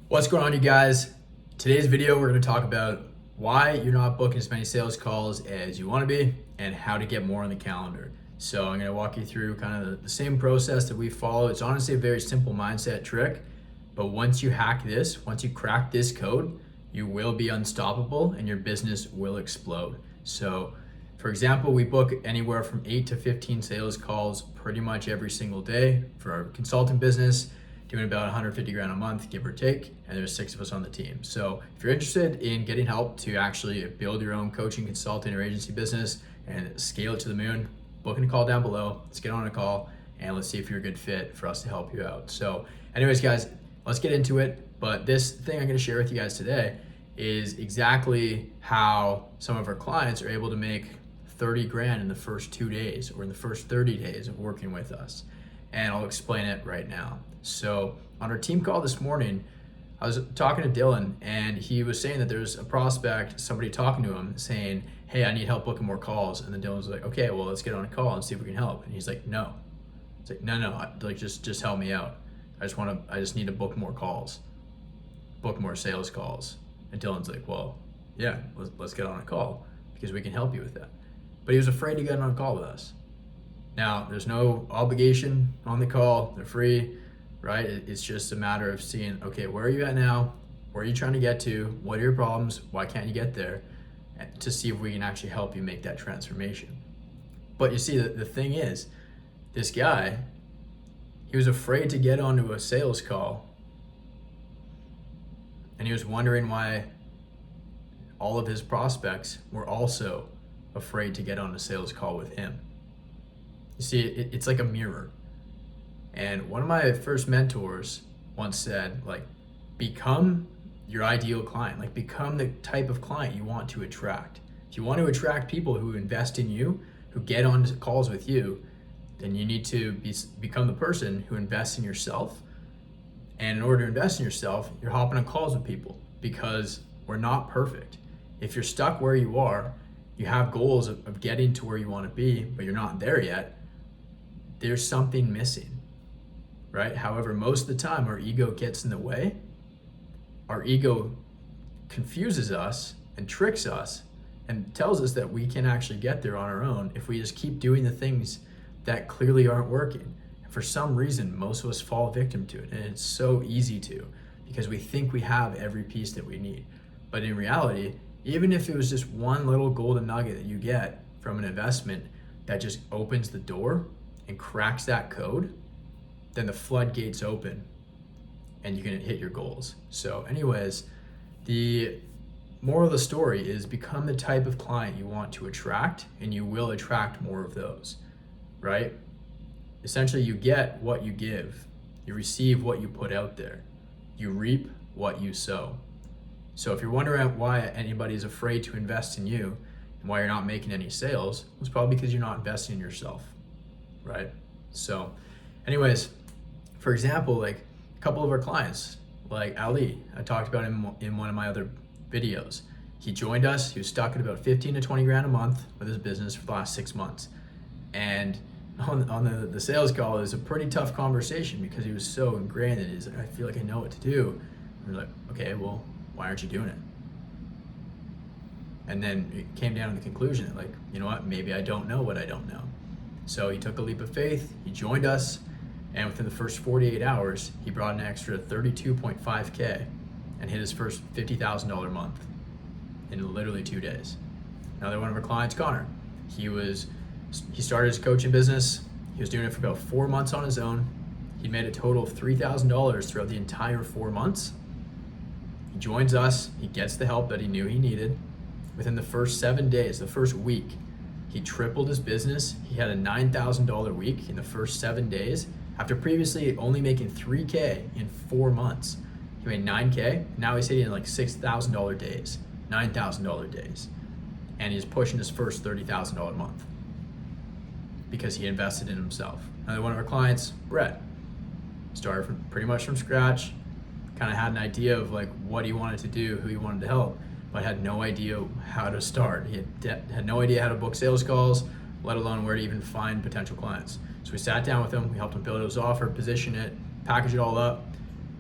What's going on, you guys? Today's video, we're going to talk about why you're not booking as many sales calls as you want to be and how to get more on the calendar. So I'm going to walk you through kind of the same process that we follow. It's honestly a very simple mindset trick, but once you hack this, once you crack this code, you will be unstoppable and your business will explode. So for example, we book anywhere from 8 to 15 sales calls pretty much every single day for our consulting business, doing about 150 grand a month, give or take, and there's 6 of us on the team. So if you're interested in getting help to actually build your own coaching, consulting, or agency business and scale it to the moon, book a call down below. Let's get on a call and let's see if you're a good fit for us to help you out. So anyways, guys, let's get into it. But this thing I'm gonna share with you guys today is exactly how some of our clients are able to make 30 grand in the first 2 days or in the first 30 days of working with us. And I'll explain it right now. So on our team call this morning, I was talking to Dylan and he was saying that there's a prospect, somebody talking to him saying, hey, I need help booking more calls. And then Dylan was like, okay, well, let's get on a call and see if we can help. And he's like, no. It's like, no, like just help me out. I just need to book more calls, book more sales calls. And Dylan's like, well, yeah, let's get on a call because we can help you with that. But he was afraid to get on a call with us. Now, there's no obligation on the call. They're free, right? It's just a matter of seeing, okay, where are you at now? Where are you trying to get to? What are your problems? Why can't you get there? To see if we can actually help you make that transformation. But you see, the thing is, this guy, he was afraid to get onto a sales call. And he was wondering why all of his prospects were also afraid to get on a sales call with him. You see, it's like a mirror. And one of my first mentors once said, like, become your ideal client, like become the type of client you want to attract. If you want to attract people who invest in you, who get on calls with you, then you need to become the person who invests in yourself. And in order to invest in yourself, you're hopping on calls with people because we're not perfect. If you're stuck where you are, you have goals of getting to where you want to be, but you're not there yet, there's something missing, right? However, most of the time our ego gets in the way. Our ego confuses us and tricks us and tells us that we can actually get there on our own if we just keep doing the things that clearly aren't working. And for some reason, most of us fall victim to it. And it's so easy to, because we think we have every piece that we need. But in reality, even if it was just one little golden nugget that you get from an investment that just opens the door and cracks that code, then the floodgates open and you can hit your goals. So anyways, the moral of the story is become the type of client you want to attract and you will attract more of those, right? Essentially, you get what you give. You receive what you put out there. You reap what you sow. So if you're wondering why anybody is afraid to invest in you and why you're not making any sales, it's probably because you're not investing in yourself, right? So anyways, for example, like a couple of our clients, like Ali, I talked about him in one of my other videos. He joined us, he was stuck at about 15 to 20 grand a month with his business for the last 6 months. And on the sales call, it was a pretty tough conversation because he was so ingrained in it. He's like, I feel like I know what to do. And we're like, okay, well, why aren't you doing it? And then it came down to the conclusion that, like, you know what, maybe I don't know what I don't know. So he took a leap of faith, he joined us, and within the first 48 hours, he brought an extra 32.5K and hit his first $50,000 month in literally 2 days. Another one of our clients, Connor, he started his coaching business. He was doing it for about 4 months on his own. He made a total of $3,000 throughout the entire 4 months. He joins us, he gets the help that he knew he needed. Within the first 7 days, the first week, he tripled his business. He had a $9,000 week in the first 7 days. After previously only making $3K in 4 months, he made $9K. Now he's hitting like $6,000 days, $9,000 days. And he's pushing his first $30,000 month because he invested in himself. Another one of our clients, Brett, started pretty much from scratch, kind of had an idea of like what he wanted to do, who he wanted to help, but had no idea how to start. He had no idea how to book sales calls, let alone where to even find potential clients. So we sat down with him, we helped him build his offer, position it, package it all up,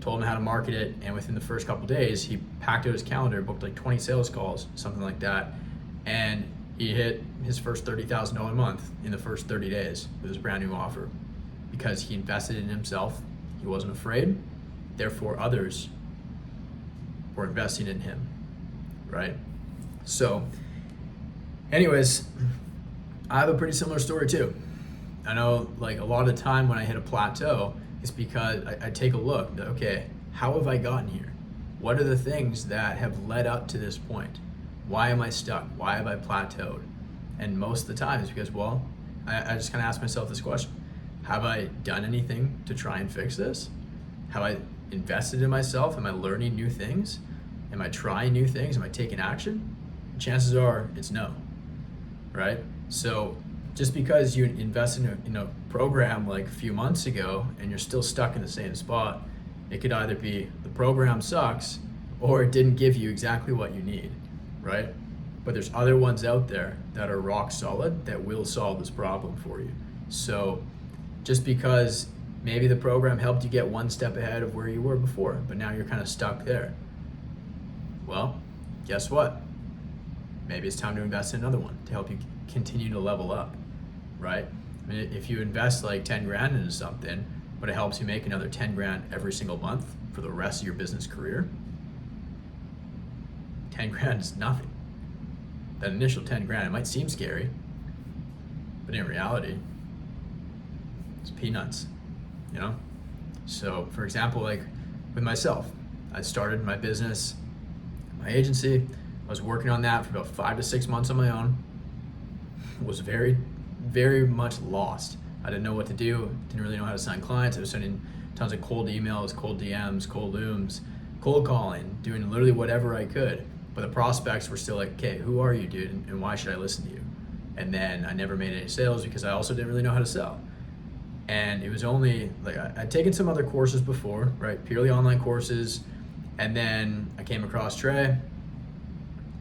told him how to market it, and within the first couple days, he packed out his calendar, booked like 20 sales calls, something like that, and he hit his first $30,000 a month in the first 30 days with his brand new offer because he invested in himself. He wasn't afraid. Therefore, others were investing in him, right? So, anyways, I have a pretty similar story too. I know like a lot of the time when I hit a plateau, it's because I take a look, okay, how have I gotten here? What are the things that have led up to this point? Why am I stuck? Why have I plateaued? And most of the time it's because, well, I just kind of ask myself this question. Have I done anything to try and fix this? Have I invested in myself? Am I learning new things? Am I trying new things? Am I taking action? Chances are it's no, right? So just because you invest in a program like a few months ago and you're still stuck in the same spot, it could either be the program sucks or it didn't give you exactly what you need, right? But there's other ones out there that are rock solid that will solve this problem for you. So just because maybe the program helped you get one step ahead of where you were before, but now you're kind of stuck there. Well, guess what? Maybe it's time to invest in another one to help you continue to level up, right? I mean, if you invest like 10 grand into something, but it helps you make another 10 grand every single month for the rest of your business career, 10 grand is nothing. That initial 10 grand, it might seem scary, but in reality, it's peanuts, you know? So for example, like with myself, I started my business, my agency. I was working on that for about 5 to 6 months on my own. Was very, very much lost. I didn't know what to do. Didn't really know how to sign clients. I was sending tons of cold emails, cold DMs, cold Zooms, cold calling, doing literally whatever I could. But the prospects were still like, okay, who are you, dude? And why should I listen to you? And then I never made any sales because I also didn't really know how to sell. And it was only like I'd taken some other courses before, right? Purely online courses. And then I came across Trey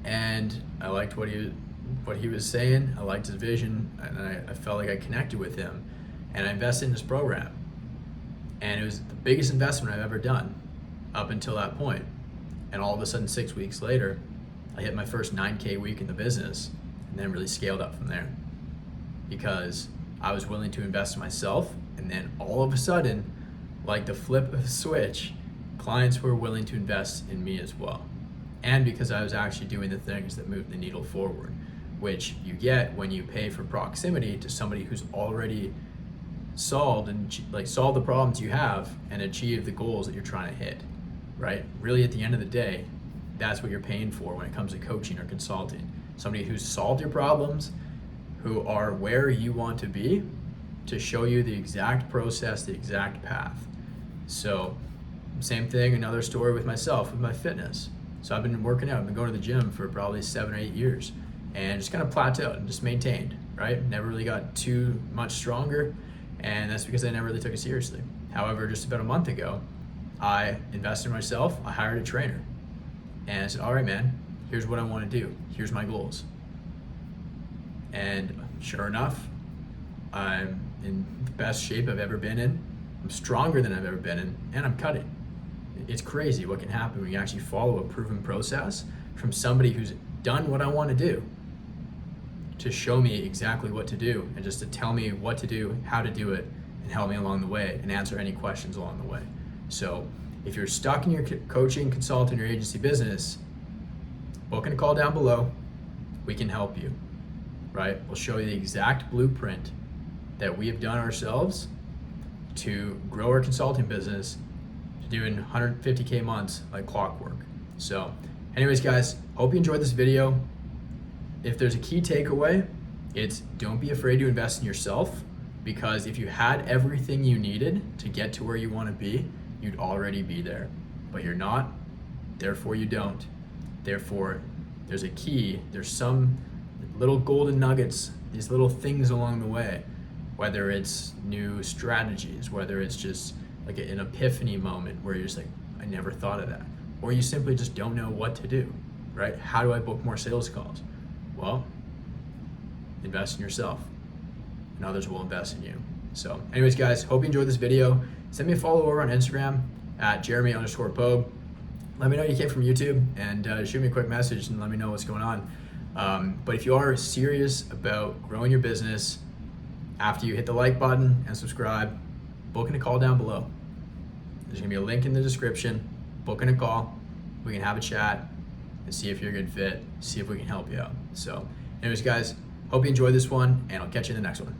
and I liked what he was saying. I liked his vision, and I felt like I connected with him, and I invested in this program. And it was the biggest investment I've ever done up until that point. And all of a sudden, 6 weeks later, I hit my first 9K week in the business, and then really scaled up from there because I was willing to invest in myself. And then all of a sudden, like the flip of a switch, clients were willing to invest in me as well. And because I was actually doing the things that moved the needle forward, which you get when you pay for proximity to somebody who's already solved the problems you have and achieved the goals that you're trying to hit, right? Really, at the end of the day, that's what you're paying for when it comes to coaching or consulting. Somebody who's solved your problems, who are where you want to be, to show you the exact process, the exact path. So same thing, another story with myself, with my fitness. So I've been working out, I've been going to the gym for probably 7 or 8 years and just kind of plateaued and just maintained, right? Never really got too much stronger, and that's because I never really took it seriously. However, just about a month ago, I invested in myself, I hired a trainer, and I said, all right, man, here's what I want to do. Here's my goals. And sure enough, I'm in the best shape I've ever been in. I'm stronger than I've ever been in, and I'm cutting. It's crazy what can happen when you actually follow a proven process from somebody who's done what I want to do, to show me exactly what to do and just to tell me what to do, how to do it, and help me along the way and answer any questions along the way. So if you're stuck in your coaching, consulting, or agency business, book in a call down below. We can help you, right? We'll show you the exact blueprint that we have done ourselves to grow our consulting business to doing 150K months like clockwork. So anyways, guys, hope you enjoyed this video. If there's a key takeaway, it's don't be afraid to invest in yourself, because if you had everything you needed to get to where you want to be, you'd already be there. But you're not, therefore you don't. Therefore, there's a key, there's some little golden nuggets, these little things along the way, whether it's new strategies, whether it's just like an epiphany moment where you're just like, I never thought of that. Or you simply just don't know what to do, right? How do I book more sales calls? Well, invest in yourself, and others will invest in you. So anyways, guys, hope you enjoyed this video. Send me a follow over on Instagram. at Jeremy_Pogue. Let me know you came from YouTube, and shoot me a quick message and let me know what's going on. But if you are serious about growing your business, after you hit the like button and subscribe, booking a call down below. There's gonna be a link in the description. Booking a call. We can have a chat and see if you're a good fit, see if we can help you out. So anyways, guys, hope you enjoyed this one, and I'll catch you in the next one.